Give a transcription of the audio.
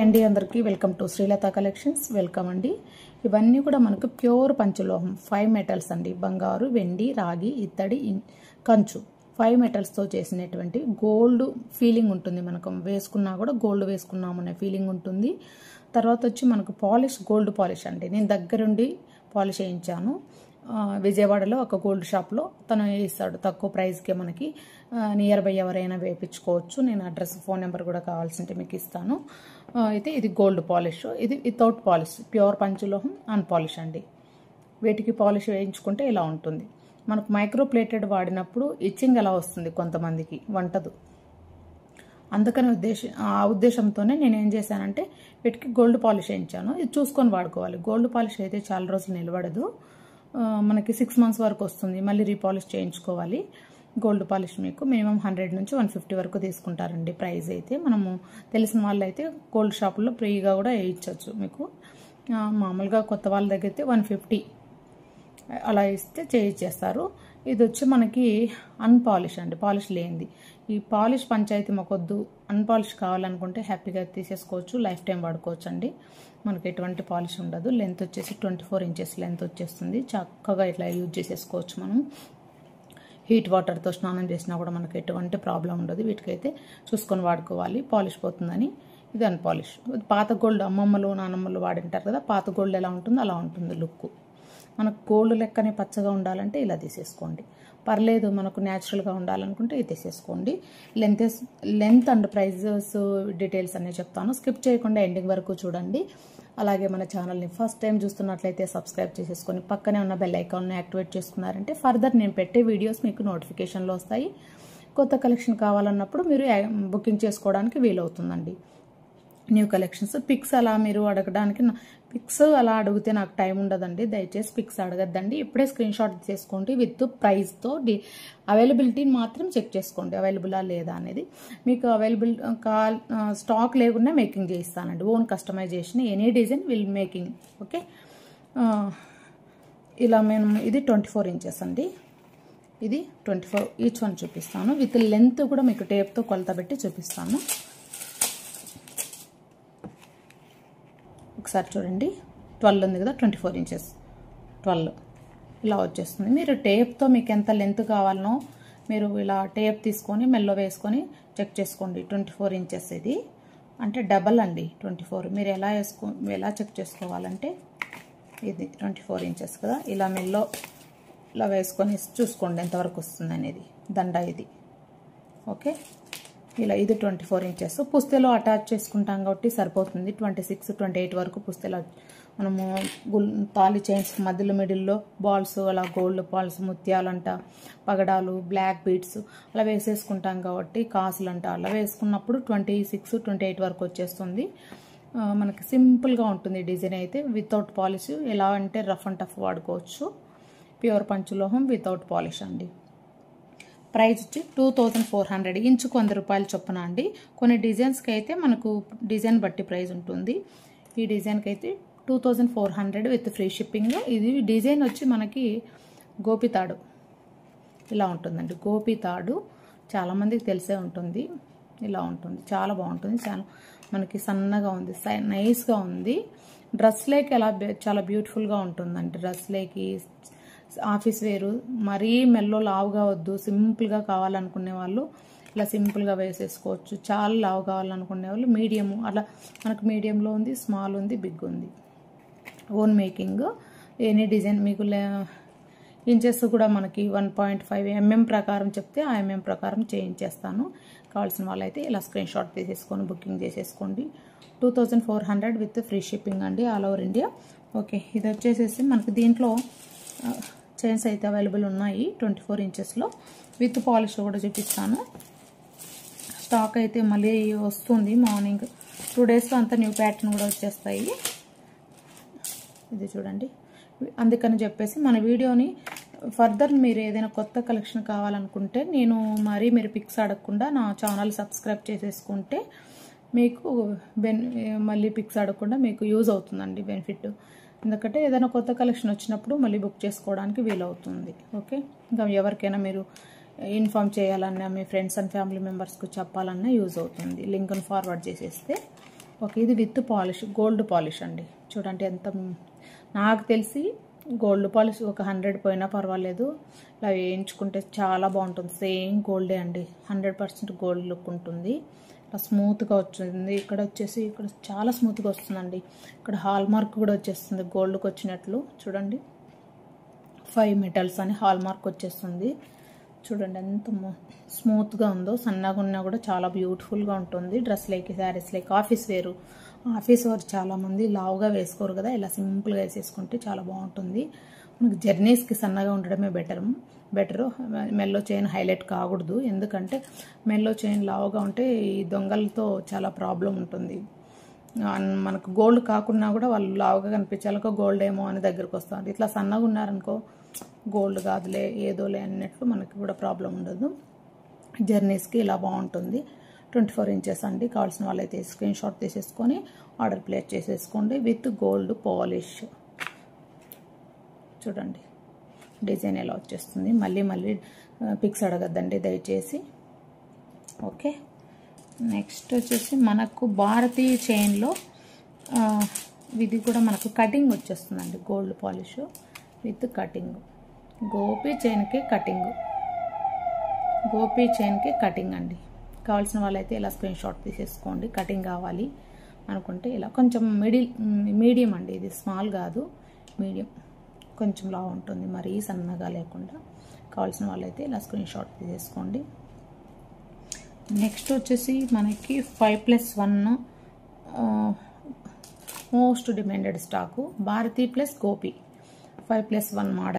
అండి అందరికీ welcome to Srilatha collections. Welcome అండి. ఇవన్నీ కూడా మనకు ప్యూర్ పంచలోహం 5 మెటల్స్ అండి. బంగారు, వెండి, రాగి, ఇత్తడి, కంచు 5 మెటల్స్తో చేసినటువంటి గోల్డ్ ఫీలింగ్ ఉంటుంది. మనకు వేసుకున్నా కూడా గోల్డ్ వేసుకున్నామనే ఫీలింగ్ ఉంటుంది. తర్వాత వచ్చి మనకు పాలిష్, గోల్డ్ పాలిష్ అండి. నేను దగ్గరుండి పాలిష్ చేయించాను. విజయవాడలో ఒక గోల్డ్ షాప్లో తను ఇస్తాడు తక్కువ ప్రైస్కే. మనకి నియర్ బై ఎవరైనా వేయించుకోవచ్చు. నేను అడ్రస్, ఫోన్ నెంబర్ కూడా కావాల్సింటే మీకు ఇస్తాను. అయితే ఇది గోల్డ్ పాలిష్, ఇది వితౌట్ పాలిష్, ప్యూర్ పంచలోహం అన్పాలిష్ అండి. వీటికి పాలిష్ వేయించుకుంటే ఇలా ఉంటుంది. మనకు మైక్రో ప్లేటెడ్ వాడినప్పుడు ఇచ్చింగ్ ఎలా వస్తుంది కొంతమందికి, వంటదు. అందుకని ఉద్దేశంతోనే నేను ఏం చేశానంటే వీటికి గోల్డ్ పాలిష్ వేయించాను. ఇది చూసుకొని వాడుకోవాలి. గోల్డ్ పాలిష్ అయితే చాలా రోజులు నిలబడదు. మనకి 6 months వరకు వస్తుంది. మళ్ళీ రీపాలిష్ చేయించుకోవాలి. గోల్డ్ పాలిష్ మీకు మినిమం 100 నుంచి 150 వరకు తీసుకుంటారండి ప్రైస్ అయితే. మనము తెలిసిన వాళ్ళు అయితే గోల్డ్ షాపుల్లో ఫ్రీగా కూడా వేయించవచ్చు. మీకు మామూలుగా కొత్త వాళ్ళ దగ్గర అయితే 150 అలా ఇస్తే చేయించేస్తారు. ఇది వచ్చి మనకి అన్పాలిష్ అండి, పాలిష్ లేనిది. ఈ పాలిష్ పంచాయతీ మాకొద్దు, అన్పాలిష్ కావాలనుకుంటే హ్యాపీగా తీసేసుకోవచ్చు, లైఫ్ టైం వాడుకోవచ్చు అండి. మనకి ఎటువంటి పాలిష్ ఉండదు. లెంత్ వచ్చేసి 24 inches లెంత్ వచ్చేస్తుంది. చక్కగా ఇట్లా యూజ్ చేసేసుకోవచ్చు మనం. హీట్ వాటర్తో స్నానం చేసినా కూడా మనకు ఎటువంటి ప్రాబ్లం ఉండదు. వీటికైతే చూసుకొని వాడుకోవాలి, పాలిష్ పోతుందని. ఇది అన్పాలిష్. పాత గోల్డ్ అమ్మమ్మలు, నానమ్మలు వాడింటారు కదా, పాత గోల్డ్ ఎలా ఉంటుందో అలా ఉంటుంది లుక్. మనకు గోల్డ్ లెక్కనే పచ్చగా ఉండాలంటే ఇలా తీసేసుకోండి. పర్లేదు మనకు న్యాచురల్గా ఉండాలనుకుంటే ఇది తీసేసుకోండి. లెంత్ అండ్ ప్రైజెస్ డీటెయిల్స్ అన్నీ చెప్తాను. స్కిప్ చేయకుండా ఎండింగ్ వరకు చూడండి. అలాగే మన ఛానల్ని ఫస్ట్ టైం చూస్తున్నట్లయితే సబ్స్క్రైబ్ చేసేసుకొని పక్కనే ఉన్న బెల్ ఐకాన్ని యాక్టివేట్ చేసుకున్నారంటే ఫర్దర్ నేను పెట్టే వీడియోస్ మీకు నోటిఫికేషన్లో వస్తాయి. కొత్త కలెక్షన్ కావాలన్నప్పుడు మీరు బుకింగ్ చేసుకోవడానికి వీలవుతుందండి. న్యూ కలెక్షన్స్ పిక్స్ అలా మీరు అడగడానికి, పిక్స్ అలా అడిగితే నాకు టైం ఉండదండి. దయచేసి పిక్స్ అడగద్దండి. ఇప్పుడే స్క్రీన్ షాట్ చేసుకోండి. విత్ ప్రైస్తో అవైలబిలిటీని మాత్రం చెక్ చేసుకోండి, అవైలబులా లేదా అనేది. మీకు అవైలబుల్ స్టాక్ లేకుండా మేకింగ్ చేయిస్తానండి. Own customization, any design will making. Okay, ఇలా మేము ఇది 24 inches అండి. ఇది 24 ఈచ్ వన్ చూపిస్తాను. విత్ లెంత్ కూడా మీకు టేప్తో కొలత పెట్టి చూపిస్తాను. ఒకసారి చూడండి, 12 ఉంది కదా, 24 inches 12 ఇలా వచ్చేస్తుంది. మీరు టేప్తో మీకు ఎంత లెంత్ కావాలనో మీరు ఇలా టేప్ తీసుకొని మెల్లో వేసుకొని చెక్ చేసుకోండి. 24 inches ఇది అంటే డబల్ అండి 24. మీరు ఎలా చెక్ చేసుకోవాలంటే ఇది 24 inches కదా, ఇలా మెల్లో ఇలా వేసుకొని చూసుకోండి ఎంతవరకు వస్తుంది అనేది. దండ ఇది. ఓకే, ఇలా ఇది 24 inches. పుస్తెలో అటాచ్ చేసుకుంటాం కాబట్టి సరిపోతుంది. 26, 28 వరకు పుస్తెలో మనము తాళి చైన్స్ మధ్యలో మిడిల్లో బాల్స్, అలా గోల్డ్ బాల్స్, ముత్యాలంట, పగడాలు, బ్లాక్ బీడ్స్ అలా వేసేసుకుంటాం కాబట్టి కాసులంట అలా వేసుకున్నప్పుడు 26, 28 వరకు వచ్చేస్తుంది. మనకి సింపుల్గా ఉంటుంది డిజైన్ అయితే. వితౌట్ పాలిష్, ఎలా అంటే రఫ్ అండ్ టఫ్ వాడుకోవచ్చు. ప్యూర్ పంచలోహం వితౌట్ పాలిష్ అండి. ప్రైస్ వచ్చి 2400, ఇంచుకు 100 రూపాయలు చొప్పున అండి. కొన్ని డిజైన్స్కి అయితే మనకు డిజైన్ బట్టి ప్రైస్ ఉంటుంది. ఈ డిజైన్కి అయితే 2400 విత్ ఫ్రీ షిప్పింగ్. ఇది డిజైన్ వచ్చి మనకి గోపితాడు ఇలా ఉంటుందండి. గోపితాడు చాలామందికి తెలిసే ఉంటుంది. ఇలా ఉంటుంది, చాలా బాగుంటుంది. చాలా మనకి సన్నగా ఉంది, నైస్గా ఉంది. డ్రెస్లేకి ఎలా చాలా బ్యూటిఫుల్గా ఉంటుందండి. డ్రెస్లేకి, ఆఫీస్ వేరు, మరీ మెల్లో లావుగా వద్దు, సింపుల్గా కావాలనుకునే వాళ్ళు ఇలా సింపుల్గా వేసేసుకోవచ్చు. చాలా లావు కావాలనుకునే వాళ్ళు మీడియము, అలా మనకు మీడియంలో ఉంది, స్మాల్ ఉంది, బిగ్ ఉంది. Own making. ఎనీ డిజైన్ మీకు ఇంచెస్ కూడా మనకి 1.5 mm ప్రకారం చెప్తే ఆ mm ప్రకారం చేయించేస్తాను. కావాల్సిన వాళ్ళైతే ఇలా స్క్రీన్ షాట్ తీసేసుకొని బుకింగ్ చేసేసుకోండి. 2400 విత్ ఫ్రీ షిప్పింగ్ అండి, ఆల్ ఓవర్ ఇండియా. ఓకే, ఇది వచ్చేసేసి మనకి దీంట్లో చైన్స్ అయితే అవైలబుల్ ఉన్నాయి 24 inchesలో. విత్ పాలిష్ కూడా చూపిస్తాను. స్టాక్ అయితే మళ్ళీ వస్తుంది. మార్నింగ్ 2 daysలో అంతా న్యూ ప్యాటర్న్ కూడా వచ్చేస్తాయి. ఇది చూడండి. అందుకని చెప్పేసి మన వీడియోని ఫర్దర్ మీరు ఏదైనా కొత్త కలెక్షన్ కావాలనుకుంటే మీరు పిక్స్ అడగకుండా నా ఛానల్ సబ్స్క్రైబ్ చేసేసుకుంటే మీకు మళ్ళీ పిక్స్ అడగకుండా మీకు యూజ్ అవుతుందండి, బెనిఫిట్. ఎందుకంటే ఏదైనా కొత్త కలెక్షన్ వచ్చినప్పుడు మళ్ళీ బుక్ చేసుకోవడానికి వీలవుతుంది. ఓకే, ఇంకా ఎవరికైనా మీరు ఇన్ఫార్మ్ చేయాలన్నా, మీ ఫ్రెండ్స్ అండ్ ఫ్యామిలీ మెంబర్స్కి చెప్పాలన్నా యూజ్ అవుతుంది. లింక్ను ఫార్వర్డ్ చేసేస్తే ఓకే, ఇది విత్ పాలిష్, గోల్డ్ పాలిష్ అండి. చూడండి ఎంత, నాకు తెలిసి గోల్డ్ పాలిష్ ఒక 100 పోయినా పర్వాలేదు, ఇలా వేయించుకుంటే చాలా బాగుంటుంది. సేమ్ గోల్డే అండి, 100% గోల్డ్ లుక్ ఉంటుంది. ఇలా స్మూత్గా వచ్చింది. ఇక్కడ వచ్చేసి ఇక్కడ చాలా స్మూత్గా వస్తుందండి. ఇక్కడ హాల్ మార్క్ కూడా వచ్చేస్తుంది గోల్డ్కి వచ్చినట్లు. చూడండి 5 మెటల్స్ అని హాల్ మార్క్ వచ్చేస్తుంది. చూడండి ఎంత స్మూత్గా ఉందో. సన్నగా ఉన్నా కూడా చాలా బ్యూటిఫుల్గా ఉంటుంది. డ్రెస్లకి, శారీస్లకి, ఆఫీస్ వేరు చాలామంది లావుగా వేసుకోరు కదా, ఇలా సింపుల్గా వేసేసుకుంటే చాలా బాగుంటుంది. మనకి జర్నీస్కి సన్నగా ఉండడమే బెటరు. మెల్లో చైన్ హైలైట్ కాకూడదు, ఎందుకంటే మెల్లో చైన్ లావుగా ఉంటే ఈ దొంగలతో చాలా ప్రాబ్లం ఉంటుంది. మనకు గోల్డ్ కాకుండా కూడా వాళ్ళు లావుగా కనిపించాలకో గోల్డ్ ఏమో అని దగ్గరకు వస్తుంది. ఇట్లా సన్నగా ఉన్నారనుకో గోల్డ్ కాదులే ఏదోలే అన్నట్లు మనకి కూడా ప్రాబ్లం ఉండదు. జర్నీస్కి ఇలా బాగుంటుంది. 24 ఇంచెస్ అండి. కావాల్సిన వాళ్ళైతే స్క్రీన్ షాట్ తీసేసుకొని ఆర్డర్ ప్లేస్ చేసేసుకోండి విత్ గోల్డ్ పాలిష్. చూడండి డిజైన్ ఎలా వచ్చేస్తుంది. మళ్ళీ పిక్స్ అడగద్దండి దయచేసి. ఓకే, నెక్స్ట్ వచ్చేసి మనకు భారతీయ చైన్లో ఇది కూడా మనకు కటింగ్ వచ్చేస్తుందండి. Gold polish with cutting. Gopi చైన్కి కటింగ్ అండి. కావాల్సిన వాళ్ళైతే ఇలా స్క్రీన్ షాట్ తీసేసుకోండి. కటింగ్ కావాలి అనుకుంటే ఇలా కొంచెం మీడియం అండి, ఇది స్మాల్ కాదు, మీడియం, కొంచెం లావు ఉంటుంది, మరీ సన్నగా లేకుండా. కావాల్సిన వాళ్ళైతే ఇలా స్క్రీన్ షాట్ తీసేసుకోండి. నెక్స్ట్ వచ్చేసి మనకి 5+1 most demanded stock Bharati plus Gopi 5+1 model.